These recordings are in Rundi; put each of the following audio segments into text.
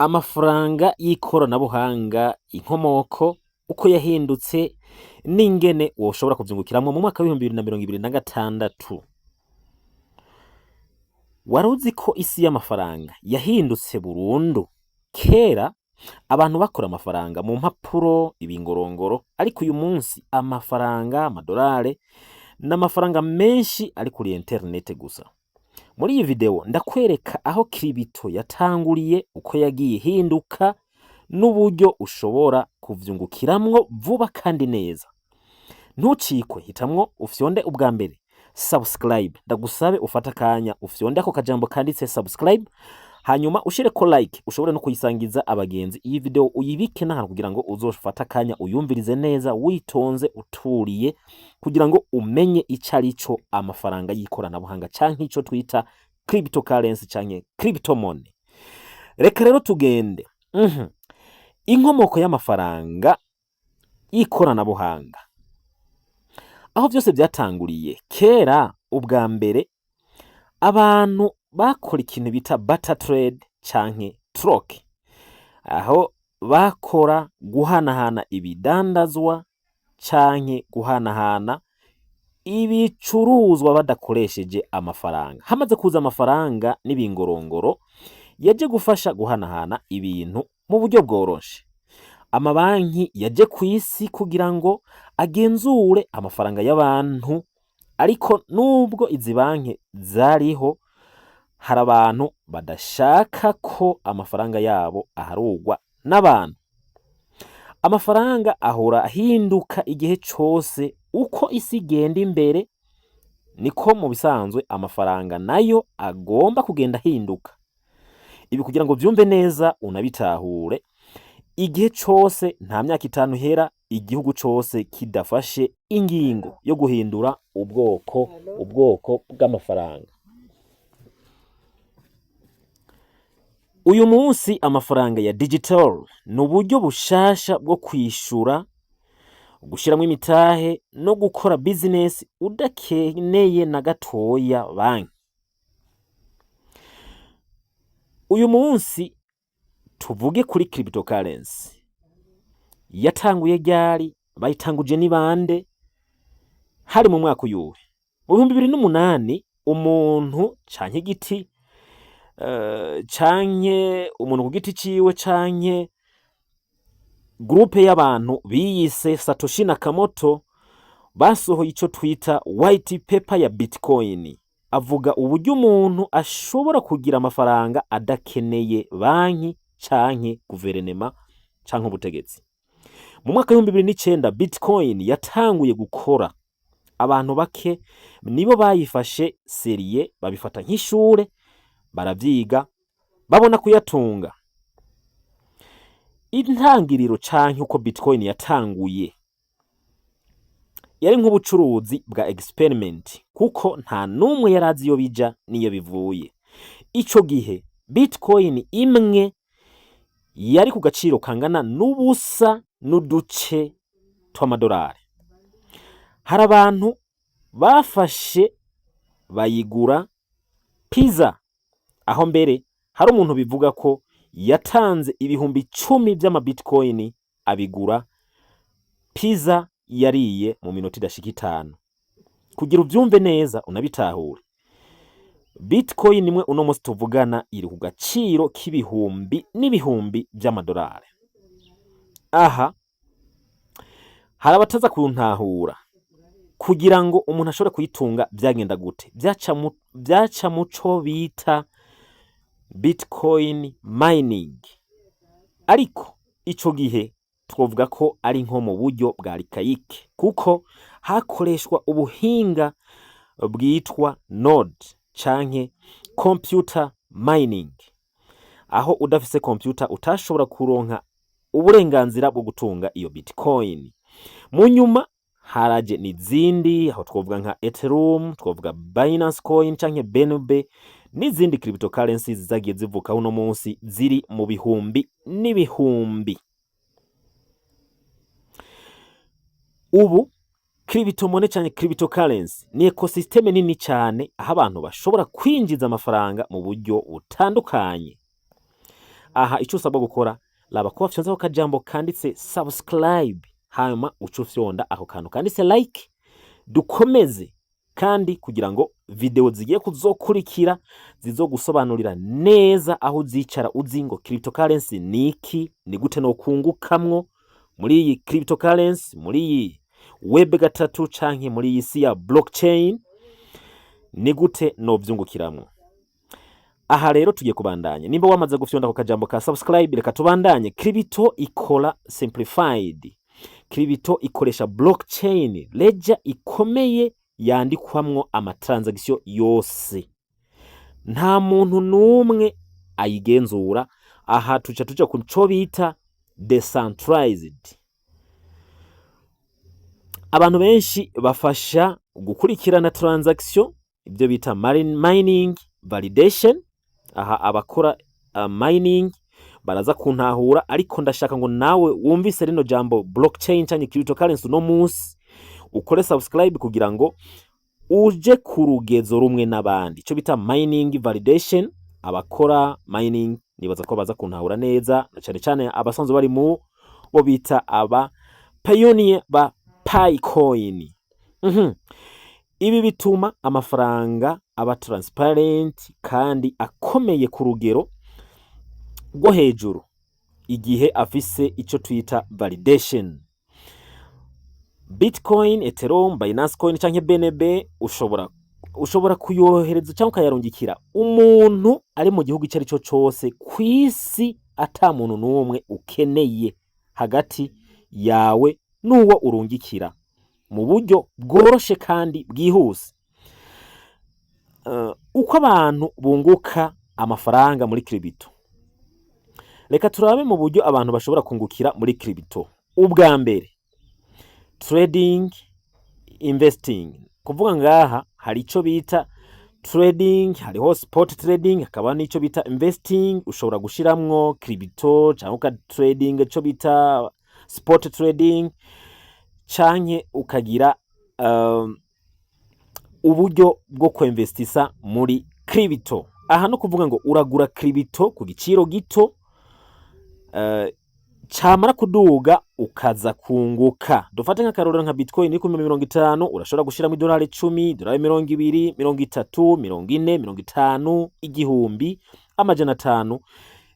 amafaranga y'ikoranabuhanga, inkomoko, uko yahindutse n'ingene woshobora kuvyungukiramwo mu mwaka w'ibihumbi bibiri na mirongo ibiri na gatandatu. Wari uzi ko isi y'amafaranga yahindutse burundu? Kera abantu bakora amafaranga mu mpapuro, ibingorongoro, ariko uyu munsi amafaranga, amadolari n'amafaranga menshi ari kuri interinete gusa. Muri iyi video ndakwereka aho kiribito yatanguriye, uko yagiye ihinduka n'uburyo ushobora kuvyungukiramwo vuba kandi neza. Ntucikwe, hitamwo ufyonde ubwa mbere subscribe. Ndagusabe ufata akanya ufyonde ako kajambo kanditse subscribe, hanyuma ushireko like, ushobore no kuyisangiza abagenzi. Iyi video uyibike n'ahantu kugira ngo uzofata akanya uyumvirize neza witonze uturiye, kugira ngo umenye ico arico amafaranga y'ikoranabuhanga canke ico twita cryptocurrency canke crypto money. Reka rero tugende. Inkomoko y'amafaranga y'ikoranabuhanga, aho vyose vyatanguriye. Kera ubwa mbere abantu bakora ikintu bita barter trade canke troc, aho bakora guhanahana ibidandazwa canke guhanahana ibicuruzwa badakoresheje amafaranga. Hamaze kuza amafaranga n'ibingorongoro, yaje gufasha guhanahana ibintu mu buryo bworoshe. Amabanki yaje kw'isi kugira ngo agenzure amafaranga y'abantu, ariko nubwo izi banki zariho, hari abantu badashaka ko amafaranga yabo aharugwa n'abantu. Amafaranga ahora ahinduka igihe cose. Uko isi igenda imbere, niko mu bisanzwe amafaranga nayo agomba kugenda ahinduka. Ibi kugira ngo vyumve neza unabitahure, igihe cose nta myaka 5 hera igihugu cose kidafashe ingingo yo guhindura ubwoko bw'amafaranga. Uyu munsi amafaranga ya digital ni uburyo bushasha bwo kwishura, gushiramwo imitahe no gukora business udakeneye na gatoya banki. Uyu munsi tuvuge kuri cryptocurrency. Yatanguye ryari? Bayitanguje ni bande? Hari mu mwaka uyuhe? Mu 2008 umuntu canke igiti canke umuntu ku giti ciwe canke groupe y'abantu biyise Satoshi Nakamoto basohoye ico twita white paper ya Bitcoin. Avuga uburyo umuntu ashobora kugira amafaranga adakeneye banki canke guverinema canke ubutegetsi. Mu mwaka wa 2009 Bitcoin yatanguye gukora. Abantu bake nibo bayifashe seriye, babifata nk'ishure, baravyiga, babona kuyatunga. Intangiriro canke uko Bitcoin yatanguye yari nk'ubucuruzi bwa experiment, kuko nta numwe yarazi iyo bija niyo bivuye. Ico gihe Bitcoin imwe yari ku gaciro kangana n'ubusa n'uduce tw'amadolari. Hari abantu bafashe bayigura pizza, aho mbere hari umuntu bivuga ko yatanze ibihumbi 10 vy'amabitcoin abigura pizza yariye mu minota idashika 5. Kugira uvyumve neza unabitahure, Bitcoin imwe uno munsi tuvugana iri ku gaciro k'ibihumbi n'ibihumbi vy'amadolari. Aha hari abataza kuntahura. Kugira ngo umuntu ashobore kuyitunga vyagenda gute? Vyaca muco bita Bitcoin mining. Ariko ico gihe twovuga ko ari nko mu buryo bwa archaïque, kuko hakoreshwa ubuhinga bwitwa node canke computer mining, aho udafise computer utashobora kuronka uburenganzira bwo gutunga iyo Bitcoin. Mu nyuma haraje n'izindi, aho twovuga nka Ethereum, twovuga Binance Coin canke BNB n'izindi cryptocurrencies zagiye zivuka uno munsi ziri mu bihumbi n'ibihumbi. Ubu crypto money canke cryptocurrency ni ecosystem nini cyane, aho abantu bashobora kwinjiza amafaranga mu buryo butandukanye. aha ico usabwa gukora laba ko wafyonzeho akajambo kanditse subscribe, hanyuma uca ufyonda ako kantu kanditse like. Dukomeze kandi kugira ngo video zigiye kuzokurikira zizogusobanurira neza aho uzicara uzi ngo cryptocurrency niki, ni gute no kungukamwo muri iyi cryptocurrency, muri iyi web gatatu canke muri iyi si ya blockchain, ni gute no vyungukiramwo. Aha rero tugiye kubandanya. Nimba wamaze gufyonda ko kajambo ka subscribe, reka tubandanye. Crypto ikora simplified. Crypto ikoresha blockchain, ledger ikomeye yandikwamwo amatransaction yose. Nta muntu numwe ayigenzura. Aha tuja kuco bita decentralized. Abantu benshi bafasha gukurikirana transaction, ibyo bita mining validation. Aha abakora mining baraza kuntahura, ariko ndashaka ngo nawe wumvise rino jambo blockchain cyangwa cryptocurrency no munsi ukore subscribe kugira ngo uje ku rugezo rumwe n'abandi. Ico bita mining validation, abakora mining nibaza ko baza kuntahura neza, na cyane cyane abasanzwe bari mu bo bita aba pioneer ba Picoin. Ibi bituma amafaranga aba transparent kandi akomeye ku rugero rwo hejuru igihe afise ico twita validation. Bitcoin, Ethereum, Binance Coin canke BNB ushobora kuyohereza cyangwa ukayarungikira umuntu ari mu gihugu icari cyo cyose kwisi, ata muntu n'umwe ukeneye hagati yawe n'uwo urungikira, mu buryo bworoshe kandi bwihuse. Uko abantu bunguka amafaranga muri crypto, reka turabe mu buryo abantu bashobora kungukira muri crypto. Ubwa mbere, trading, investing. Kuvuga ngaha hari ico bita trading, hariho spot trading, hakaba n'ico bita investing. Ushobora gushiramwo crypto cyangwa uka trading ico bita spot trading, canke ukagira uburyo bwo kwinvestisa muri crypto. Aha no kuvuga ngo uragura crypto ku giciro gito, camara kuduga ukaza kunguka. Dufate nk'akarorero nka Bitcoin iri ku 50, urashobora gushiramo $10, $20, $20, $30, $40, $50, igihumbi, $500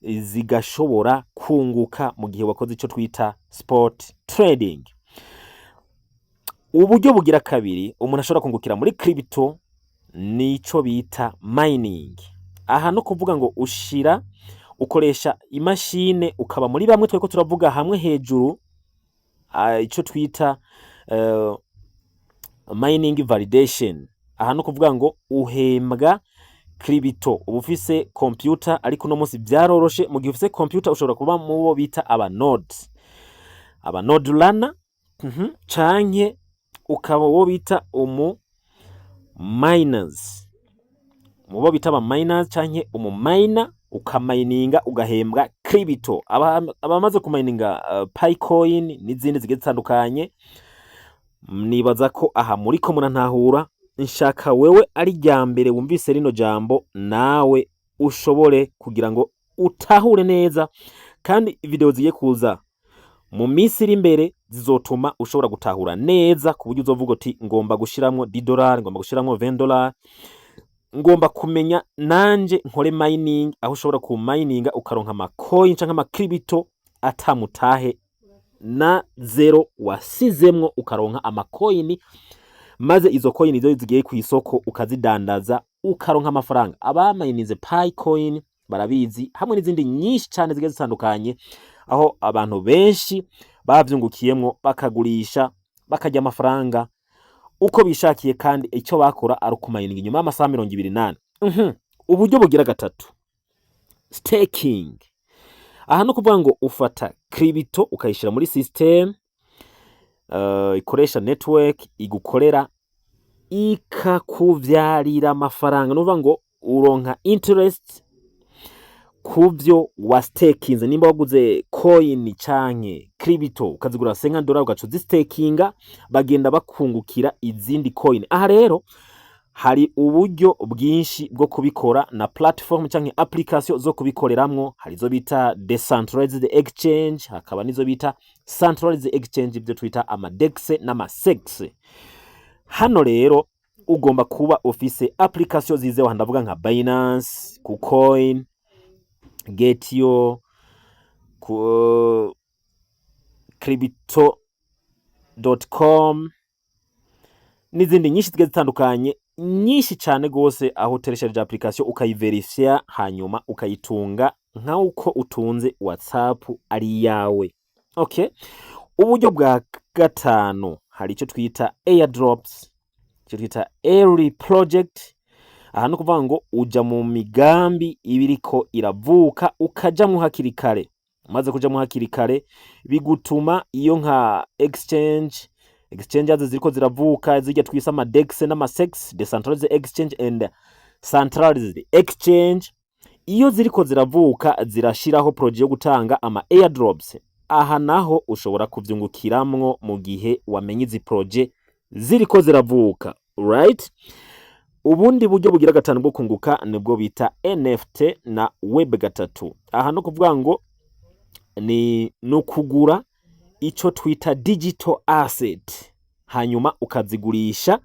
zigashobora kunguka mu gihe wakoze ico twita spot trading. Uburyo bugira kabiri umuntu ashobora kungukira muri crypto nico bita mining. Aha no kuvuga ngo ukoresha imashine, ukaba muri bamwe tweko turavuga hamwe hejuru, ico twita mining validation. Aha no kuvuga ngo uhembwa crypto ubufise computer, ariko no munsi byaroroshe. Mu gihe ufise computer ushobora kuba mu bo bita aba node runner, canke ukaba wo bita miners. Mu bo bita aba miners canke miner, ukamininga ugahembwa crypto. Abamaze kumininga Picoin n'izindi zigiye zitandukanye, nibaza ko aha muri ko munantahura. Nshaka wewe ari ryambere wumvise rino jambo nawe ushobore kugira ngo utahure neza, kandi video zigiye kuza mu minsi iri imbere zizotuma ushobora gutahura neza ku buryo uzovuga uti ngomba gushiramwo $10, ngomba gushiramwo $20, ngomba kumenya nanje nkore mining, aho ushobora ku mininga ukaronka ama coin canke ama crypto atamutahe na zero wasizemwo, ukaronka ama coin, maze izo coin izo zigiye ku isoko ukazidandaza ukaronka amafaranga. Abamininze Picoin barabizi, hamwe n'izindi nyinshi cyane zigiye zitandukanye, aho abantu benshi bavyungukiyemwo bakagurisha bakarya amafaranga uko bishakiye, kandi icyo bakora ari ukumayininga inyuma y'amasaha 28. Uburyo bugira gatatu, staking. Aha no kuvuga ngo ufata crypto ukayishira muri system ikoresha network igukorera, ikakuvyarira amafaranga. Nuvuga ngo uronka interest kubyo wa stakinze. Nimba waguze coin canke crypto ukazigura $50 ugacu zistakinga, bagenda bakungukira izindi coin. Aha rero hari uburyo bwinshi bwo kubikora na platform canke application zo kubikoreramwo. Hari zo bita decentralized exchange, hakaba nizo bita centralized exchange, ibyo twita amadex n'amasex. Hano rero ugomba kuba ufise application zizeho, ndavuga nka Binance, KuCoin, Getio, Crypto.com n'izindi nyinshi zigeze zitandukanye, nyinshi cyane gose, aho uteresheje application ukayiverifya hanyuma ukayitunga nka uko utunze WhatsApp ari yawe. Okay, uburyo bwa gatanu hari icyo twita airdrops, icyo twita early project. Aha no kuvuga ngo uja mu migambi ibiriko iravuka ukaja mu hakiri kare. Maze kuja mu hakiri kare bigutuma iyo nka exchanges ziriko ziravuka, zijya twisa amadex n'amasex, decentralized exchange and centralized exchange, iyo ziriko ziravuka zirashiraho project yo gutanga ama airdrops. Aha naho ushobora kuvyungukiramwo mu gihe wamenye izi project ziriko ziravuka, right? Ubundi buryo bugira gatanu bwo kunguka nibwo bita NFT na Web3. Aha no kuvuga ngo ni nukugura ico twita digital asset, hanyuma ukazigurisha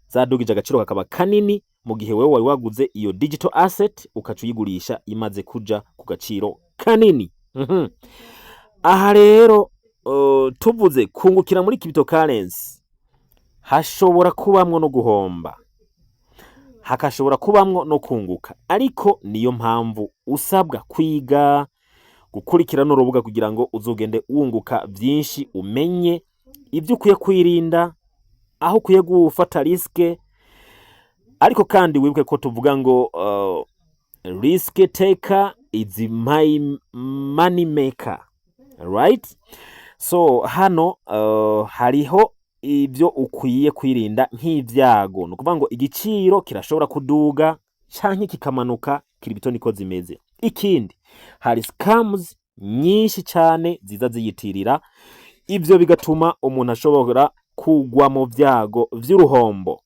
zadugije agaciro kakaba kanini, mu gihe wewe wari waguze iyo digital asset ukacuyigurisha imaze kuja ku gaciro kanini. Aha rero tuvuze kungukira muri cryptocurrency, hashobora kubamwo no guhomba, hakashobora kubamwo no kunguka, ariko niyo mpamvu usabwa kwiga gukurikirana urubuga kugira ngo uzogende wunguka byinshi, umenye ibyo ukwiye kwirinda, aho ukwiye gufata riske. Ariko kandi wibuke ko tuvuga ngo risk taker is my money maker, right? So hano hariho ibyo ukwiye kwirinda nk'ivyago, no kuvuga ngo igiciro kirashobora kuduga canke kikamanuka, crypto niko zimeze. Ikindi, hari scams nyinshi cyane ziza ziyitirira, ibyo bigatuma umuntu ashobora kugwa mu vyago vy'uruhombo.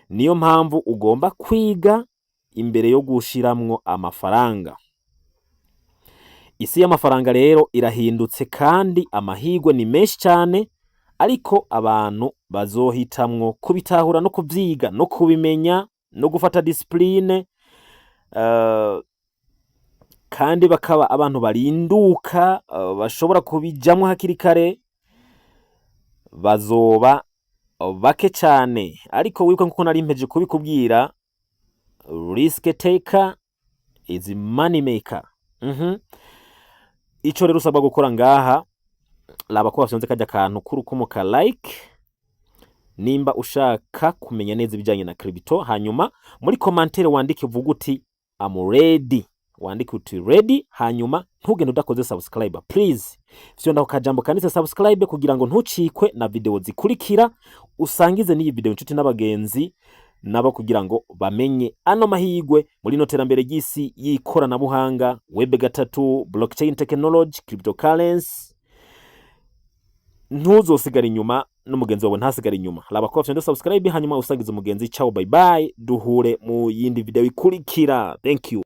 Niyo mpamvu ugomba kwiga imbere yo gushiramwo amafaranga. Isi y'amafaranga rero irahindutse kandi amahigwe ni menshi cyane, ariko abantu bazohitamwo kubitahura no kuvyiga no kubimenya no gufata discipline, kandi bakaba abantu barinduka, bashobora kubijamwo hakiri kare, bazoba bake cyane. Ariko wibuka nkuko nari mpeje kubikubwira, risk taker is money maker. Ico rero usabwa gukora ngaha, laba ko bafyonze kajya kantu k'urukumu like nimba ushaka kumenya neza ibijanye na crypto, hanyuma muri commentaire wandike uvuga uti I'm ready, wandike uti ready, hanyuma ntugende udakoze subscribe please. Fyonda kajambo kanditse subscribe kugira ngo ntucikwe na video zikurikira, usangize n'iyi video inshuti n'abagenzi nabo kugira ngo bamenye ano mahigwe muri no terambere ry'isi y'ikoranabuhanga, Web3, blockchain technology, cryptocurrency. Ntuzosigara inyuma n'umugenzi wawe ntasigara inyuma. Laba ko fyonda subscribe hanyuma usangize umugenzi. Ciao, bye bye, duhure mu yindi video ikurikira. Thank you.